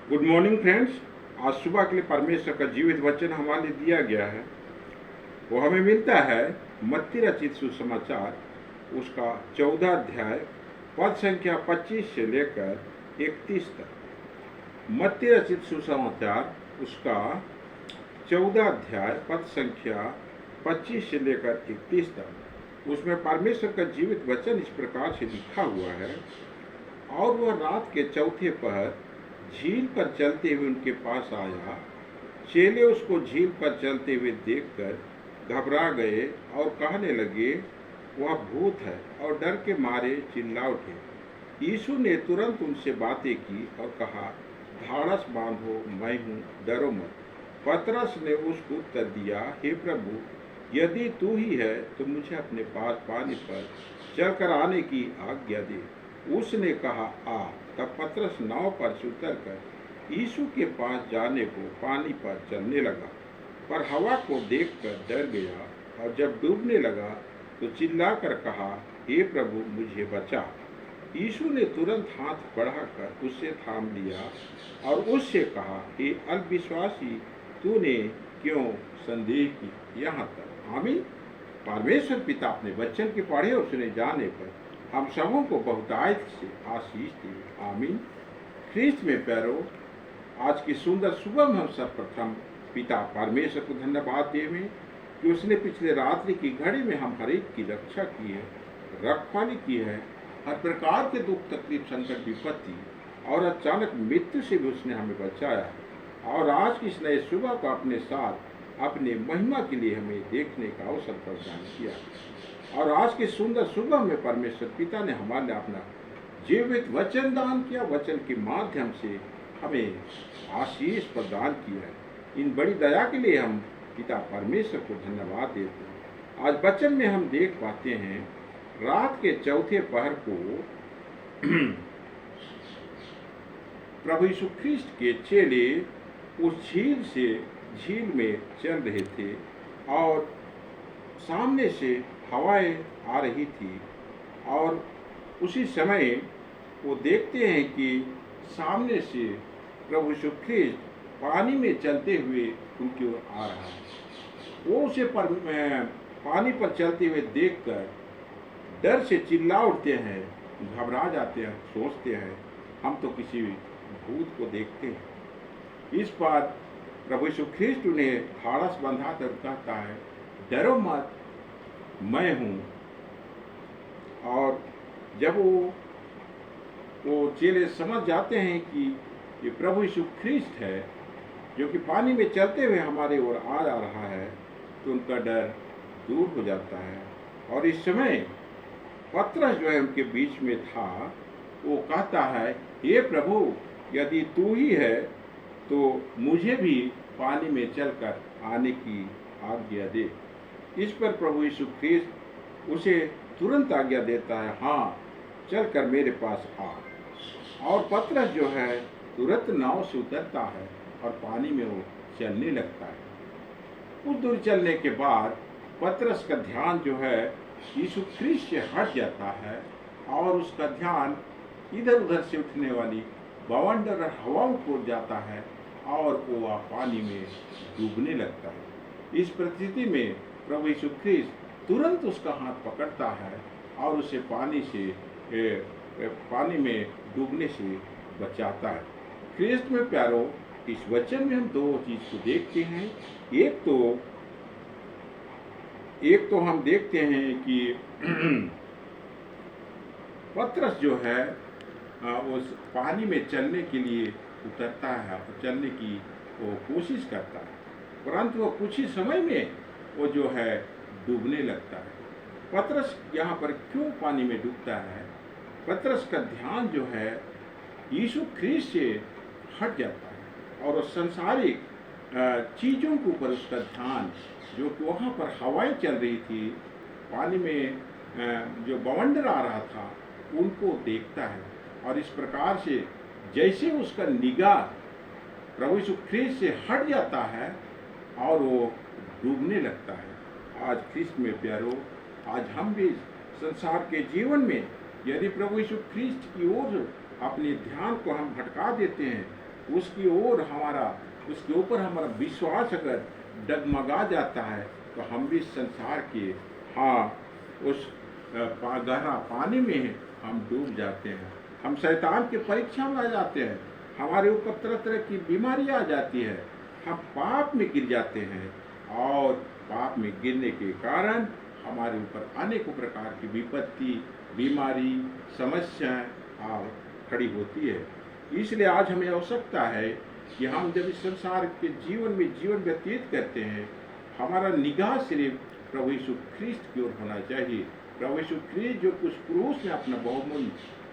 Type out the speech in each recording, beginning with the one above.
Good morning friends. आज सुबह के लिए परमेश्वर का जीवित वचन हमारे लिए दिया गया है। वो हमें मिलता है मत्ती रचित सुसमाचार उसका 14 अध्याय पद संख्या 25 से लेकर 31 तक। मत्ती रचित सुसमाचार उसका 14 अध्याय पद संख्या 25 से लेकर 31 तक। उसमें परमेश्वर का जीवित वचन इस प्रकार से लिखा हुआ है। और वह रात के चौथे पहर झील पर चलते हुए उनके पास आया। चेले उसको झील पर चलते हुए देखकर घबरा गए और कहने लगे, वह भूत है, और डर के मारे चिल्ला उठे। यीशु ने तुरंत उनसे बातें की और कहा, ढाढ़स बांधो, मैं हूँ, डरो मत। पतरस ने उसको उत्तर दिया, हे प्रभु, यदि तू ही है तो मुझे अपने पास पानी पर चलकर आने की आज्ञा दे। उसने कहा, आ। तब पतरस नाव पर से उतरकर यीशु के पास जाने को पानी पर चलने लगा, पर हवा को देखकर डर गया, और जब डूबने लगा तो चिल्लाकर कहा, हे प्रभु, मुझे बचा। यीशु ने तुरंत हाथ बढ़ाकर उससे थाम लिया और उससे कहा, हे अल्पविश्वासी, तूने क्यों संदेह की। यहाँ तक। आमीन। परमेश्वर पिता अपने वचन के पढ़े और सुने जाने पर हम सबों को बहुतायत से आशीष दे। आमीन। ख्रीस्त में प्यारो, आज की सुंदर सुबह में हम सर्वप्रथम पिता परमेश्वर को धन्यवाद देवें कि उसने पिछले रात्रि की घड़ी में हम हर एक की रक्षा की है, रखवाली की है। हर प्रकार के दुख, तकलीफ, संकट, विपत्ति और अचानक मृत्यु से भी उसने हमें बचाया, और आज की इस नए सुबह को अपने साथ अपने महिमा के लिए हमें देखने का अवसर प्रदान किया। और आज की सुंदर सुबह में परमेश्वर पिता ने हमारे लिए अपना जीवित वचन दान किया, वचन के माध्यम से हमें आशीष प्रदान किया है। इन बड़ी दया के लिए हम पिता परमेश्वर को धन्यवाद देते हैं। आज वचन में हम देख पाते हैं, रात के चौथे पहर को प्रभु यीशु ख्रीस्त के चेले उस झील में चल रहे थे, और सामने से हवाएं आ रही थी, और उसी समय वो देखते हैं कि सामने से प्रभु यीशु ख्रीस्त पानी में चलते हुए उनकी ओर आ रहा है। वो उसे पानी पर चलते हुए देखकर डर से चिल्ला उठते हैं, घबरा जाते हैं, सोचते हैं हम तो किसी भूत को देखते हैं। इस पर प्रभु यीशु ख्रीस्त उन्हें ढाढ़स बंधाकर कहता है, डरो मत, मैं हूँ। और जब वो चेले समझ जाते हैं कि ये प्रभु यीशु ख्रीस्त है जो कि पानी में चलते हुए हमारे ओर आ जा रहा है, तो उनका डर दूर हो जाता है। और इस समय पतरस जो है उनके बीच में था, वो कहता है, हे प्रभु, यदि तू ही है तो मुझे भी पानी में चलकर आने की आज्ञा दे। इस पर प्रभु यीशु ख्रीस्त उसे तुरंत आज्ञा देता है, हाँ, चलकर मेरे पास आ। और पतरस जो है तुरंत नाव से उतरता है और पानी में वो चलने लगता है। कुछ दूर चलने के बाद पतरस का ध्यान जो है यीशु ख्रीस्त से हट जाता है, और उसका ध्यान इधर उधर से उठने वाली बवंडर और हवाओं को जाता है, और वो पानी में डूबने लगता है। इस परिस्थिति में प्रभु यीशु ख्रीस्त तुरंत उसका हाथ पकड़ता है और उसे पानी में डूबने से बचाता है। ख्रीस्त में प्यारो, इस वचन में हम दो चीज को देखते हैं। एक तो हम देखते हैं कि पतरस जो है उस पानी में चलने के लिए उतरता है और चलने की वो कोशिश करता है, परंतु वो कुछ ही समय में वो जो है डूबने लगता है। पतरस यहाँ पर क्यों पानी में डूबता है? पतरस का ध्यान जो है यीशु ख्रीस्त से हट जाता है, और संसारिक चीज़ों के ऊपर उसका ध्यान, जो कि वहाँ पर हवाएं चल रही थी, पानी में जो बवंडर आ रहा था, उनको देखता है। और इस प्रकार से जैसे उसका निगाह प्रभु यीशु ख्रीस्त से हट जाता है और वो डूबने लगता है। आज ख्रीस्त में प्यारो, आज हम भी संसार के जीवन में यदि प्रभु यीशु ख्रीस्त की ओर अपने ध्यान को हम भटका देते हैं, उसकी ओर हमारा, उसके ऊपर हमारा विश्वास अगर डगमगा जाता है तो हम भी संसार के, हाँ, उस गहरा पानी में हम डूब जाते हैं। हम शैतान की परीक्षा में आ जाते हैं, हमारे ऊपर तरह तरह की बीमारी आ जाती है, हम पाप में गिर जाते हैं और पाप में गिरने के कारण हमारे ऊपर अनेकों प्रकार की विपत्ति, बीमारी, समस्याएं आ खड़ी होती है। इसलिए आज हमें आवश्यकता है कि हम जब इस संसार के जीवन में जीवन व्यतीत करते हैं, हमारा निगाह सिर्फ प्रभु यीशु ख्रिस्त की ओर होना चाहिए। प्रभु यीशु ख्रिस्त जो कुछ क्रूस में अपना बहुमूल्य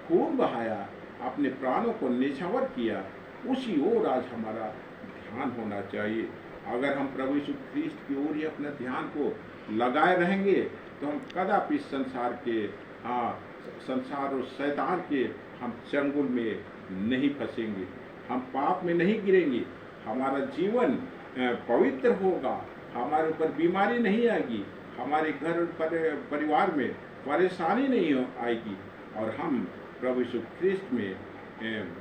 खून बहाया, अपने प्राणों को न्यौछावर किया, उसी ओर आज हमारा ध्यान होना चाहिए। अगर हम प्रभु यीशु ख्रिस्त की ओर ही अपने ध्यान को लगाए रहेंगे तो हम कदापि संसार के, हाँ, संसार और शैतान के हम चंगुल में नहीं फंसेंगे, हम पाप में नहीं गिरेंगे, हमारा जीवन पवित्र होगा, हमारे ऊपर बीमारी नहीं आएगी, हमारे घर परिवार में परेशानी नहीं आएगी और हम प्रभु यीशु ख्रिस्त में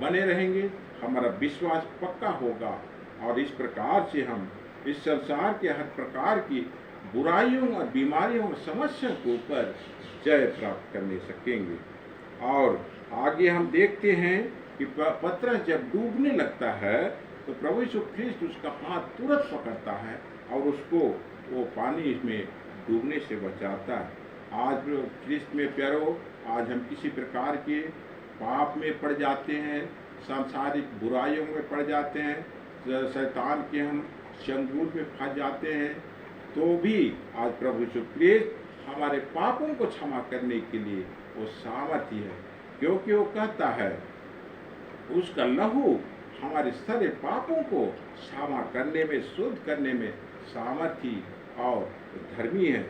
बने रहेंगे, हमारा विश्वास पक्का होगा और इस प्रकार से हम इस संसार के हर प्रकार की बुराइयों और बीमारियों और समस्याओं के ऊपर जय प्राप्त करने सकेंगे। और आगे हम देखते हैं कि पतरस जब डूबने लगता है तो प्रभु यीशु ख्रिस्त उसका हाथ तुरंत पकड़ता है और उसको वो पानी में डूबने से बचाता है। आज ख्रिस्त में प्यारो, आज हम किसी प्रकार के पाप में पड़ जाते हैं, सांसारिक बुराइयों में पड़ जाते हैं, शैतान के हम चंगुल में फंस जाते हैं, तो भी आज प्रभु यीशु ख्रिस्त हमारे पापों को क्षमा करने के लिए वो सामर्थ्य है, क्योंकि वो कहता है उसका लहू हमारे सारे पापों को क्षमा करने में, शुद्ध करने में सामर्थ्य और धर्मी है।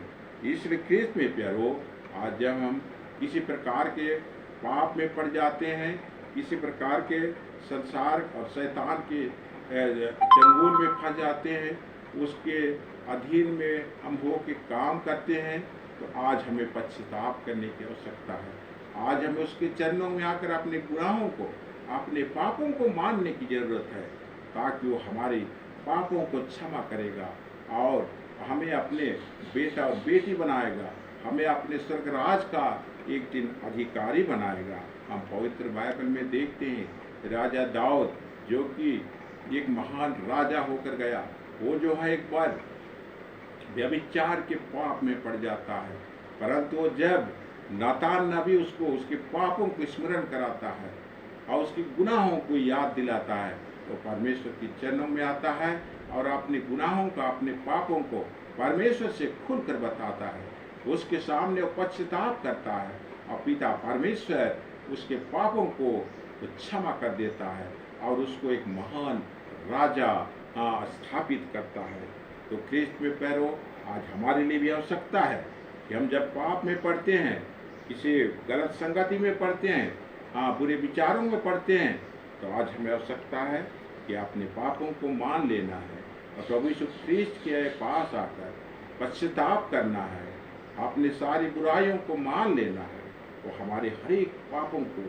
इसलिए ख्रिस्त में प्यारो, आज जब हम किसी प्रकार के पाप में पड़ जाते हैं, किसी प्रकार के संसार और शैतान के चंगुल में फंस जाते हैं, उसके अधीन में हम हो के काम करते हैं, तो आज हमें पश्चाताप करने की आवश्यकता है। आज हमें उसके चरणों में आकर अपने गुनाहों को, अपने पापों को मानने की जरूरत है, ताकि वो हमारे पापों को क्षमा करेगा और हमें अपने बेटा और बेटी बनाएगा, हमें अपने स्वर्गराज का एक दिन अधिकारी बनाएगा। हम पवित्र बाइबल में देखते हैं राजा दाऊद, जो कि एक महान राजा होकर गया, वो जो है एक बार व्यभिचार के पाप में पड़ जाता है, परंतु जब नातान नबी उसको उसके पापों को स्मरण कराता है और उसके गुनाहों को याद दिलाता है, तो परमेश्वर के चरणों में आता है और अपने गुनाहों का, अपने पापों को परमेश्वर से खुलकर बताता है। उसके सामने वो पश्चाताप करता है और पिता परमेश्वर उसके पापों को क्षमा कर देता है और उसको एक महान राजा स्थापित करता है। तो ख्रिस्त में पैरो, आज हमारे लिए भी आवश्यकता है कि हम जब पाप में पड़ते हैं, किसी गलत संगति में पड़ते हैं, बुरे विचारों में पड़ते हैं, तो आज हमें आवश्यकता है कि अपने पापों को मान लेना है और प्रभु यीशु ख्रिस्त के पास आकर पश्चाताप करना है, अपनी सारी बुराइयों को मान लेना है। वो हमारे हर एक पापों को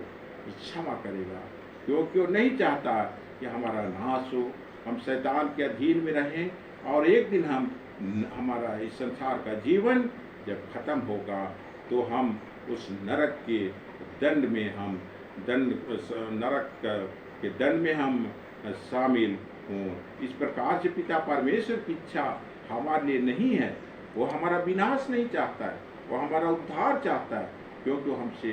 क्षमा करेगा, क्योंकि वो नहीं चाहता कि हमारा नाश हो, हम शैतान के अधीन में रहें और एक दिन हमारा इस संसार का जीवन जब खत्म होगा तो हम उस नरक के दंड में हम शामिल हों। इस प्रकार से पिता परमेश्वर की इच्छा हमारे लिए नहीं है, वो हमारा विनाश नहीं चाहता है, वो हमारा उद्धार चाहता है, क्योंकि वो हमसे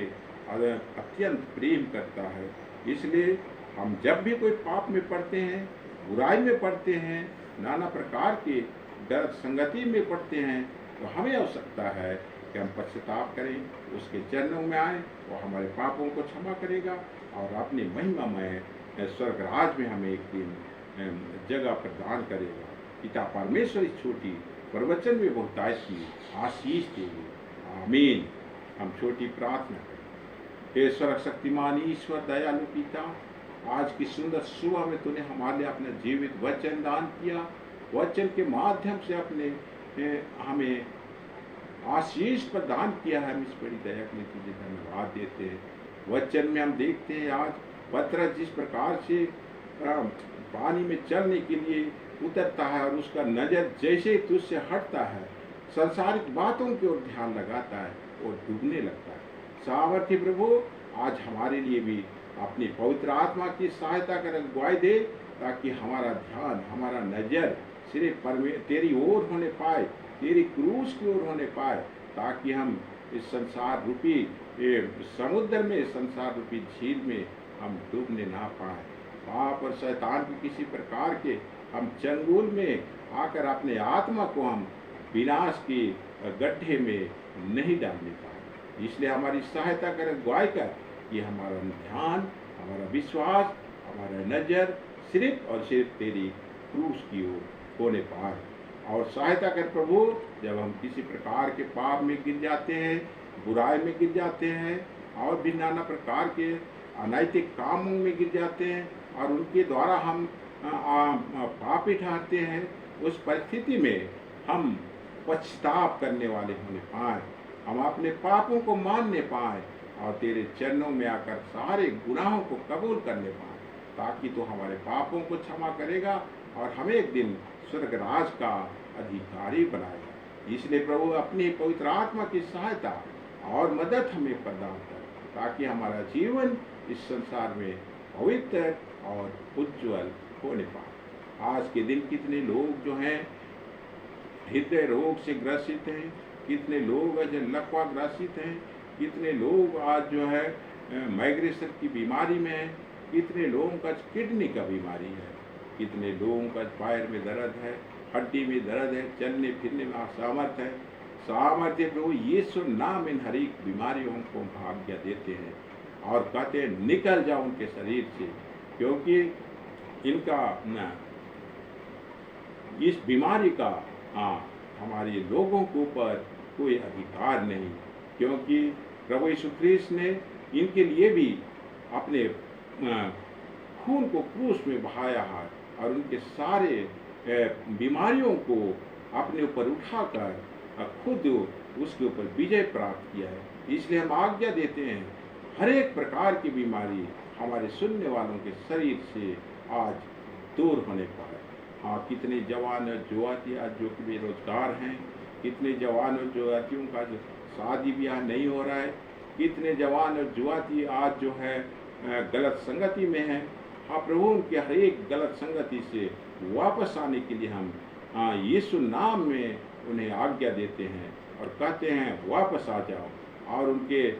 अत्यंत प्रेम करता है। इसलिए हम जब भी कोई पाप में पड़ते हैं, बुराई में पड़ते हैं, नाना प्रकार के गलत संगति में पड़ते हैं, तो हमें आवश्यकता है कि हम पश्चाताप करें, उसके चरणों में आए, वो हमारे पापों को क्षमा करेगा और अपने महिमामय स्वर्ग राज में हमें एक दिन जगह प्रदान करेगा। पिता परमेश्वर इस छोटी प्रवचन में बहुतायत की आशीष देगी। आमीन। हम छोटी प्रार्थना करें। हे स्वर्ग शक्तिमान ईश्वर दयालु पिता, आज की सुंदर सुबह में तूने हमारे लिए अपना जीवित वचन दान किया, वचन के माध्यम से अपने हमें आशीष प्रदान किया है। हम इस बड़ी दया के लिए तुझे धन्यवाद देते हैं। वचन में हम देखते हैं आज पतरस जिस प्रकार से पानी में चलने के लिए उतरता है और उसका नज़र जैसे ही तुझसे हटता है, संसारिक बातों की ओर ध्यान लगाता है, वो डूबने लगता है। सामर्थ्य प्रभु आज हमारे लिए भी अपनी पवित्र आत्मा की सहायता कर अगुवाई दे, ताकि हमारा ध्यान, हमारा नज़र सिर्फ तेरी ओर होने पाए, तेरी क्रूस की ओर होने पाए, ताकि हम इस संसार रूपी समुद्र में, संसार रूपी झील में हम डूबने ना पाए। पाप और शैतान की किसी प्रकार के हम चंगुल में आकर अपने आत्मा को हम विनाश के गड्ढे में नहीं डालने पाए। इसलिए हमारी सहायता कर, अगुवाई कर कि हमारा ध्यान, हमारा विश्वास, हमारा नज़र सिर्फ और सिर्फ तेरी क्रूस की ओर होने पाए। और सहायता कर प्रभु, जब हम किसी प्रकार के पाप में गिर जाते हैं, बुराई में गिर जाते हैं और भी नाना प्रकार के अनैतिक कामों में गिर जाते हैं और उनके द्वारा हम पापी ठहरते हैं, उस परिस्थिति में हम पछताव करने वाले होने पाए, हम अपने पापों को मानने पाए और तेरे चरणों में आकर सारे गुनाहों को कबूल करने पाए, ताकि तो हमारे पापों को क्षमा करेगा और हमें एक दिन स्वर्ग राज का अधिकारी बनाएगा। इसलिए प्रभु अपनी पवित्र आत्मा की सहायता और मदद हमें प्रदान कर, ताकि हमारा जीवन इस संसार में पवित्र और उज्जवल होने पाए। आज के दिन कितने लोग जो हैं हृदय रोग से ग्रसित हैं, कितने लोग जो लकवा ग्रसित हैं, कितने लोग आज जो है माइग्रेशन की बीमारी में हैं, कितने लोगों का किडनी का बीमारी है, कितने लोगों का पैर में दर्द है, हड्डी में दर्द है, चलने फिरने में असामर्थ है। सामर्थ्य प्रभु यीशु नाम इन हर एक बीमारियों को भाग्य देते हैं और कहते हैं निकल जाओ उनके शरीर से, क्योंकि इनका इस बीमारी का हमारे लोगों के ऊपर कोई अधिकार नहीं, क्योंकि प्रभु यीशु ख्रीस्त ने इनके लिए भी अपने खून को क्रूस में बहाया है और उनके सारे बीमारियों को अपने ऊपर उठाकर खुद उसके ऊपर विजय प्राप्त किया है। इसलिए हम आज्ञा देते हैं हर एक प्रकार की बीमारी हमारे सुनने वालों के शरीर से आज दूर होने पाए। हाँ, कितने जवान और युवती आज जो कि बेरोजगार हैं, कितने जवान और युवतियों का जो शादी ब्याह नहीं हो रहा है, कितने जवान और युवती आज जो है गलत संगति में हैं। हाँ प्रभु, उनके हर एक गलत संगति से वापस आने के लिए हम यीशु नाम में उन्हें आज्ञा देते हैं और कहते हैं वापस आ जाओ। और उनके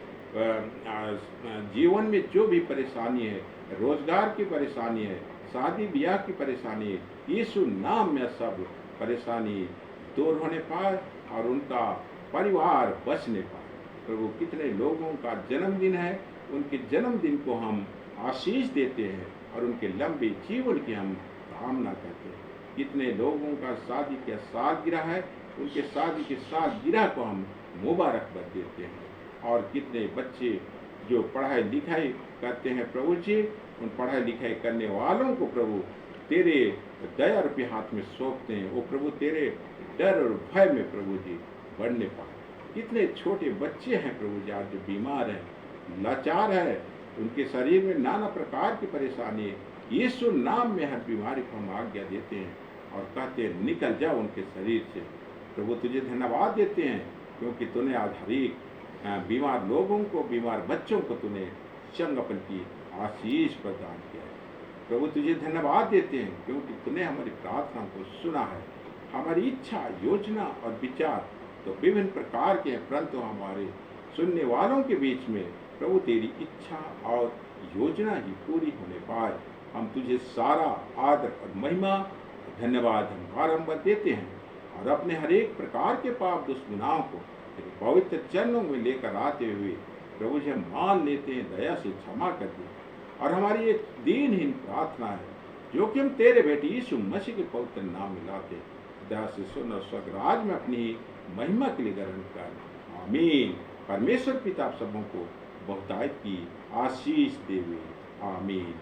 जीवन में जो भी परेशानी है, रोजगार की परेशानी है, शादी ब्याह की परेशानी है, यीशु नाम में सब परेशानी दूर होने पाए और उनका परिवार बचने पाए। प्रभु, कितने लोगों का जन्मदिन है, उनके जन्मदिन को हम आशीष देते हैं और उनके लंबे जीवन की हम कामना करते हैं। कितने लोगों का शादी के सालगिरह है, उनके शादी के सालगिरह को हम मुबारकबाद देते हैं। और कितने बच्चे जो पढ़ाई लिखाई करते हैं प्रभु जी, उन पढ़ाई लिखाई करने वालों को प्रभु तेरे दया रूपी हाथ में सौंपते हैं। वो प्रभु तेरे डर और भय में प्रभु जी बढ़ने पाए। कितने छोटे बच्चे हैं प्रभु जी आज जो बीमार हैं, लाचार है, उनके शरीर में नाना प्रकार की परेशानी है। यीशु नाम में हर बीमारी को हम आज्ञा देते हैं और कहते हैं निकल जाओ उनके शरीर से। प्रभु तुझे धन्यवाद देते हैं, क्योंकि तूने आज हर एक बीमार लोगों को, बीमार बच्चों को तूने चंगापन की आशीष प्रदान किया है। प्रभु तुझे धन्यवाद देते हैं, क्योंकि तूने हमारी प्रार्थना को सुना है। हमारी इच्छा, योजना और विचार तो विभिन्न प्रकार के हैं, परंतु हमारे सुनने वालों के बीच में प्रभु तेरी इच्छा और योजना ही पूरी होने पाए। हम तुझे सारा आदर और महिमा और धन्यवाद हम बारंबार देते हैं और अपने हर एक प्रकार के पाप दुष्गुनाहों को तेरे पवित्र चरणों में लेकर आते हुए प्रभु जी हम मान लेते हैं, दया से क्षमा कर दे। और हमारी एक दीनहीन प्रार्थना है जो कि हम तेरे बेटे यीशु मसीह के पवित्र नाम में लाते, दया से सुन और स्वर्ग राज में अपनी महिमा के लिए ग्रहण कर। आमीन। परमेश्वर पिता आप सबों को बहुतायत की आशीष देवे। आमीन।